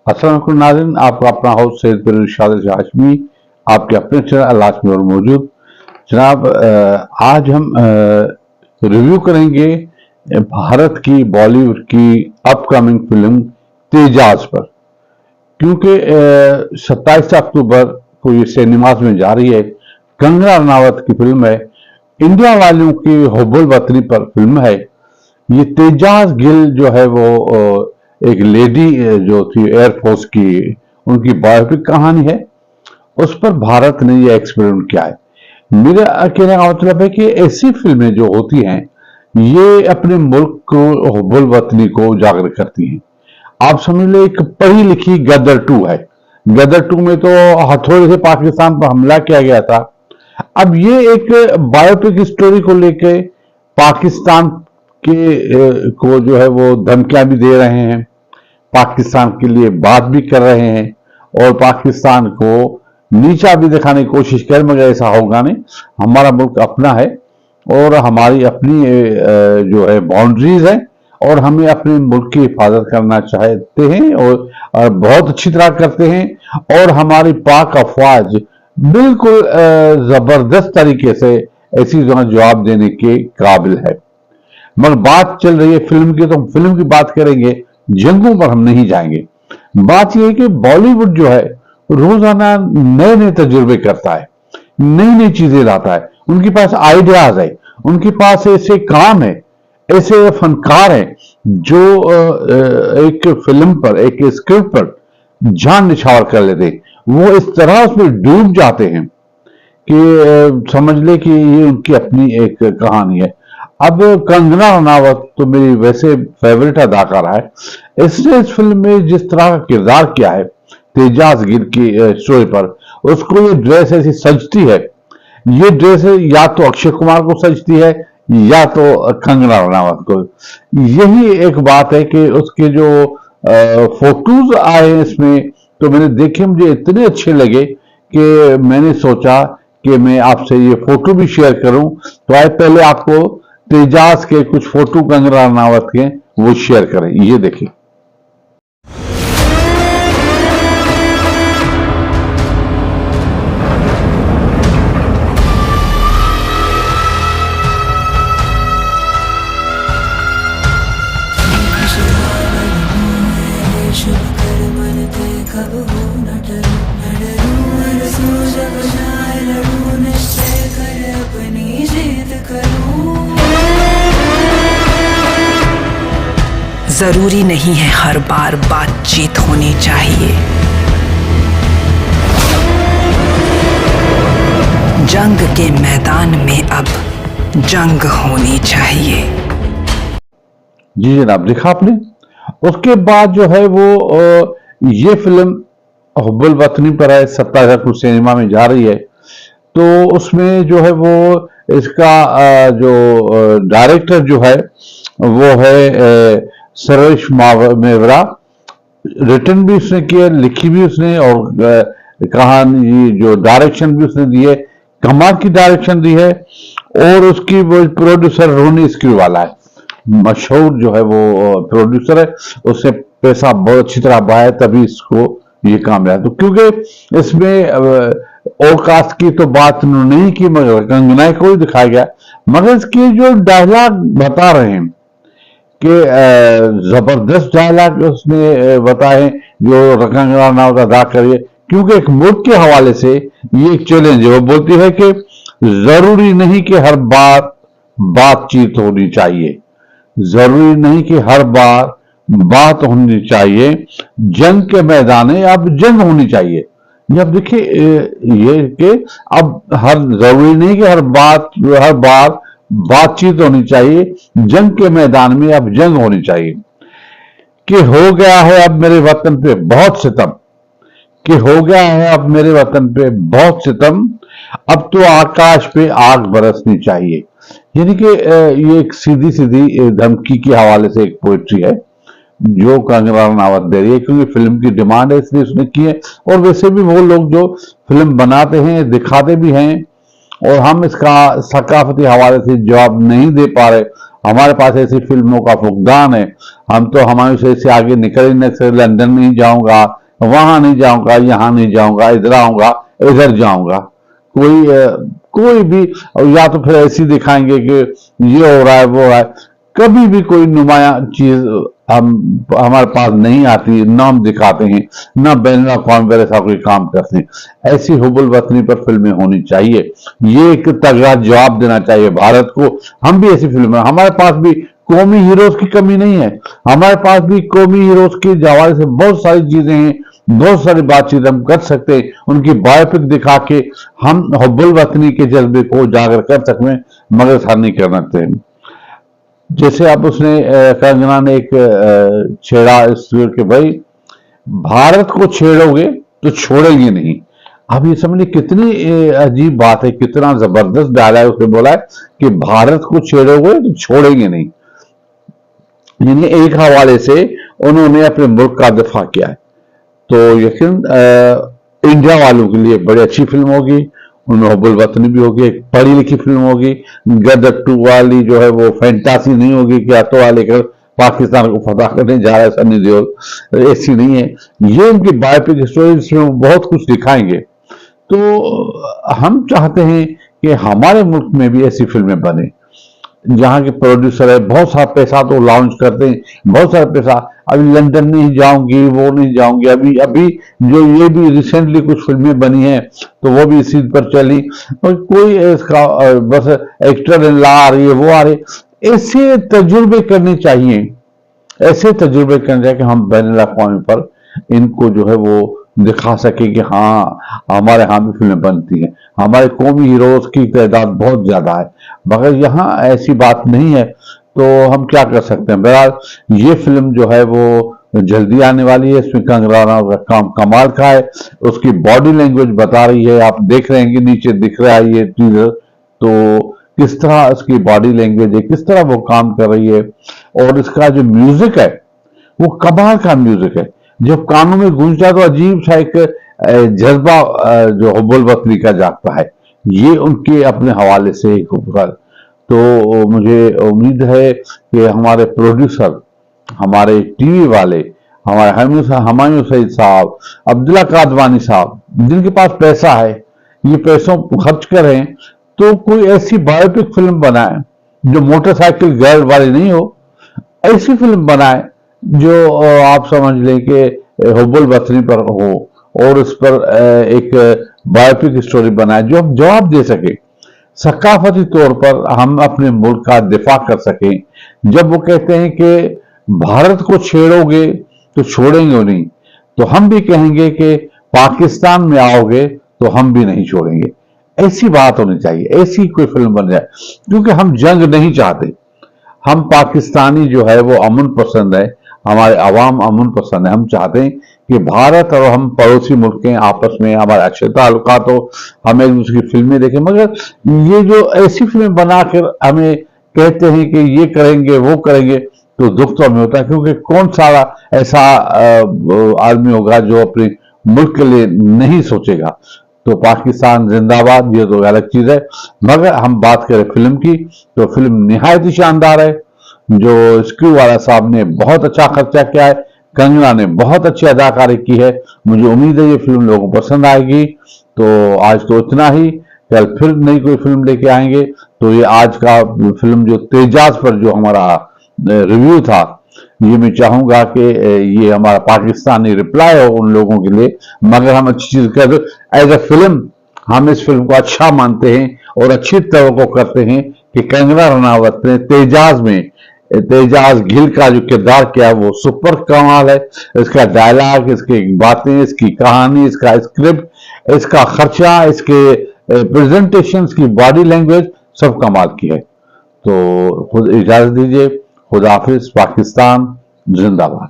अस्सलाम वालेकुम नाज़रीन, आपका अपना हाउस सैयद पीर इरशाद हाशमी आपके अपने चैनल अल्लाह में और मौजूद। जनाब, आज हम रिव्यू करेंगे भारत की बॉलीवुड की अपकमिंग फिल्म तेजाज पर, क्योंकि 27 अक्टूबर को ये सिनेमाज में जा रही है। कंगना रनावत की फिल्म है, इंडिया वालों की हुब्बुल वतनी पर फिल्म है। ये तेजाज गिल जो है वो एक लेडी जो थी एयरफोर्स की, उनकी बायोपिक कहानी है। उस पर भारत ने यह एक्सपेरिमेंट किया है। मेरा कहने का मतलब है कि ऐसी फिल्में जो होती हैं ये अपने मुल्क को हुब्बुल वतनी को उजागर करती हैं। आप समझ लो एक पढ़ी लिखी गदर 2 है। गदर 2 में तो हथौड़े से पाकिस्तान पर हमला किया गया था। अब ये एक बायोपिक स्टोरी को लेके पाकिस्तान के को जो है वो धमकियां भी दे रहे हैं, पाकिस्तान के लिए बात भी कर रहे हैं और पाकिस्तान को नीचा भी दिखाने की कोशिश कर, मगर ऐसा होगा नहीं। हमारा मुल्क अपना है और हमारी अपनी जो है बाउंड्रीज है और हमें अपने मुल्क की हिफाजत करना चाहते हैं और बहुत अच्छी तरह करते हैं। और हमारी पाक अफवाज बिल्कुल जबरदस्त तरीके से ऐसी जवाब देने के काबिल है। मगर बात चल रही है फिल्म की, तो फिल्म की बात करेंगे, जंगों पर हम नहीं जाएंगे। बात यह है कि बॉलीवुड जो है रोजाना नए नए तजुर्बे करता है, नई नई चीजें लाता है। उनके पास आइडियाज है, उनके पास ऐसे काम है, ऐसे फनकार हैं जो एक फिल्म पर, एक स्क्रिप्ट पर जान निछावर कर लेते हैं। वो इस तरह उसमें डूब जाते हैं कि समझ ले कि ये उनकी अपनी एक कहानी है। अब कंगना रनावत तो मेरी वैसे फेवरेट अदाकारा है। इसने इस फिल्म में जिस तरह का किरदार किया है तेजाज गिल की स्टोरी पर, उसको ये ड्रेस ऐसी सजती है। ये ड्रेस या तो अक्षय कुमार को सजती है या तो कंगना रनावत को। यही एक बात है कि उसके जो फोटोज आए इसमें तो मैंने देखे, मुझे इतने अच्छे लगे कि मैंने सोचा कि मैं आपसे ये फोटो भी शेयर करूं। तो आए पहले आपको तेजाज के कुछ फोटो कंगना रनावत के वो शेयर करें, ये देखिए। जरूरी नहीं है हर बार बातचीत होनी चाहिए, जंग के मैदान में अब जंग होनी चाहिए। जी जनाब, देखा आपने। उसके बाद जो है वो ये फिल्म हुब्बुल वतनी पर है, 27 को सिनेमा में जा रही है। तो उसमें जो है वो इसका जो डायरेक्टर जो है वो है सरेश मेवरा। रिटर्न भी उसने किया, लिखी भी उसने और कहानी जो डायरेक्शन भी उसने दी है, कमाल की डायरेक्शन दी है। और उसकी वो प्रोड्यूसर रोनी स्क्रूवाला है, मशहूर जो है वो प्रोड्यूसर है। उसने पैसा बहुत अच्छी तरह बहाया तभी इसको ये काम मिला। तो क्योंकि इसमें औकात की तो बात नहीं की, मगर कंगना को ही दिखाया गया। मगर इसके जो डायलॉग बता रहे हैं कि जबरदस्त डायलॉग उसने बताए जो कंगना रनावत अदा करिए, क्योंकि एक मुल्क के हवाले से ये एक चैलेंज है। वो बोलती है कि जरूरी नहीं कि हर बार बातचीत होनी चाहिए, जरूरी नहीं कि हर बार बात होनी चाहिए, जंग के मैदान में अब जंग होनी चाहिए। अब देखिए ये कि अब हर जरूरी नहीं कि हर बार बातचीत होनी चाहिए, जंग के मैदान में अब जंग होनी चाहिए। कि हो गया है अब मेरे वतन पे बहुत सितम, कि हो गया है अब मेरे वतन पे बहुत सितम, अब तो आकाश पे आग बरसनी चाहिए। यानी कि ये एक सीधी सीधी धमकी के हवाले से एक पोइट्री है जो कंगना रनावत दे रही है, क्योंकि फिल्म की डिमांड है इसलिए उसने की है। और वैसे भी वो लोग जो फिल्म बनाते हैं दिखाते भी हैं, और हम इसका सकाफती हवाले से जवाब नहीं दे पा रहे। हमारे पास ऐसी फिल्मों का फुकदान है। हम तो हमारे से आगे निकल ही नहीं सकते। लंदन नहीं जाऊंगा, वहां नहीं जाऊंगा, यहाँ नहीं जाऊंगा, इधर आऊंगा, इधर जाऊंगा, कोई भी, या तो फिर ऐसी दिखाएंगे कि ये हो रहा है वो हो रहा है। कभी भी कोई नुमाया चीज हम हमारे पास नहीं आती, न हम दिखाते हैं, न बैन अवी पर ऐसा कोई काम करते हैं। ऐसी हुबुल वतनी पर फिल्में होनी चाहिए। ये एक तगड़ा जवाब देना चाहिए भारत को। हम भी ऐसी फिल्में, हमारे पास भी कौमी हीरोज की कमी नहीं है। हमारे पास भी कौमी हीरोज के हवाले से बहुत सारी चीजें हैं, बहुत सारी बातचीत हम कर सकते हैं। उनकी बायोपिक दिखा के हम हुब्बुल वतनी के जज्बे को उजागर कर सकते हैं, मगर ऐसा नहीं करना चाहिए। जैसे अब उसने कंगना ने एक छेड़ा इस कि भाई भारत को छेड़ोगे तो छोड़ेंगे नहीं। अब ये समझिए कितनी अजीब बात है, कितना जबरदस्त डायलॉग उसने बोला है कि भारत को छेड़ोगे तो छोड़ेंगे नहीं। यानी एक हवाले से उन्होंने अपने मुल्क का दिफा किया है। तो यकीन इंडिया वालों के लिए बड़ी अच्छी फिल्म होगी, उनमें हुब्बुल वतनी भी होगी, एक पढ़ी लिखी फिल्म होगी। गदर 2 वाली जो है वो फैंटासी नहीं होगी कि अतवा लेकर पाकिस्तान को फतह करने जा रहा है सनी देओल, ऐसी नहीं है। ये उनकी बायोपिक स्टोरी, इसमें बहुत कुछ दिखाएंगे। तो हम चाहते हैं कि हमारे मुल्क में भी ऐसी फिल्में बने, जहाँ के प्रोड्यूसर है बहुत सारा पैसा तो लॉन्च करते हैं, बहुत सारा पैसा। अभी लंदन नहीं जाऊंगी, वो नहीं जाऊंगी, अभी अभी जो ये भी रिसेंटली कुछ फिल्में बनी हैं तो वो भी इसी पर चली। और कोई इसका बस एक्टर ला आ रही है, वो आ रही है। ऐसे तजुर्बे करने चाहिए, ऐसे तजुर्बे करने चाहिए कि हम बैनुल अक़वामी पर इनको जो है वो दिखा सके कि हाँ हमारे यहाँ भी फिल्में बनती हैं, हमारे कौमी हीरोज की तादाद बहुत ज्यादा है। मगर यहाँ ऐसी बात नहीं है, तो हम क्या कर सकते हैं। बहरहाल ये फिल्म जो है वो जल्दी आने वाली है। इसमें कंगना का काम कमाल का है, उसकी बॉडी लैंग्वेज बता रही है। आप देख रहे हैं कि नीचे दिख रहा है ये टीजर, तो किस तरह इसकी बॉडी लैंग्वेज है, किस तरह वो काम कर रही है। और इसका जो म्यूजिक है वो कमाल का म्यूजिक है, जब कानों में गूंजता तो अजीब सा एक जज्बा जो हुब्बुल वतनी का जागता है। ये उनके अपने हवाले से एक तो मुझे उम्मीद है कि हमारे प्रोड्यूसर, हमारे टीवी वाले, हमारे हुमायूं सईद साहब, अब्दुल्ला कादवानी साहब, जिनके पास पैसा है, ये पैसों खर्च करें तो कोई ऐसी बायोपिक फिल्म बनाए जो मोटरसाइकिल गर्ल वाली नहीं हो। ऐसी फिल्म बनाए जो आप समझ लें कि हुब्बुल वतनी पर हो, और उस पर एक बायोपिक स्टोरी बनाए जो हम जवाब दे सके, सकाफती तौर पर हम अपने मुल्क का दिफा कर सकें। जब वो कहते हैं कि भारत को छेड़ोगे तो छोड़ेंगे नहीं, तो हम भी कहेंगे कि पाकिस्तान में आओगे तो हम भी नहीं छोड़ेंगे। ऐसी बात होनी चाहिए, ऐसी कोई फिल्म बन जाए, क्योंकि हम जंग नहीं चाहते। हम पाकिस्तानी जो है वो अमन पसंद है, हमारे अवाम अमन पसंद है। हम चाहते हैं कि भारत और हम पड़ोसी मुल्क के आपस में हमारे अच्छे ताल्लुकात हो, हम एक दूसरे की फिल्में देखें। मगर ये जो ऐसी फिल्में बनाकर हमें कहते हैं कि ये करेंगे वो करेंगे, तो दुख तो हमें होता है, क्योंकि कौन सारा ऐसा आदमी होगा जो अपने मुल्क के लिए नहीं सोचेगा। तो पाकिस्तान जिंदाबाद, ये तो अलग चीज है। मगर हम बात करें फिल्म की, तो फिल्म निहायत ही शानदार है। जो स्क्रू वाला साहब ने बहुत अच्छा खर्चा किया है, कंगना ने बहुत अच्छी अदाकारी की है। मुझे उम्मीद है ये फिल्म लोगों को पसंद आएगी। तो आज तो इतना ही, कल फिर नई कोई फिल्म लेके आएंगे। तो ये आज का फिल्म जो तेजाज पर जो हमारा रिव्यू था, ये मैं चाहूंगा कि ये हमारा पाकिस्तानी रिप्लाई हो उन लोगों के लिए। मगर हम अच्छी चीज कर, एज ए फिल्म हम इस फिल्म को अच्छा मानते हैं और अच्छी तवक्को करते हैं कि कंगना रनावत ने तेजाज घिल का जो किरदार किया वो सुपर कमाल है। इसका डायलॉग, इसकी बातें, इसकी कहानी, इसका स्क्रिप्ट, इसका खर्चा, इसके प्रेजेंटेशन, की बॉडी लैंग्वेज सब कमाल की है। तो खुद इजाजत दीजिए, खुदा हाफिज, पाकिस्तान जिंदाबाद।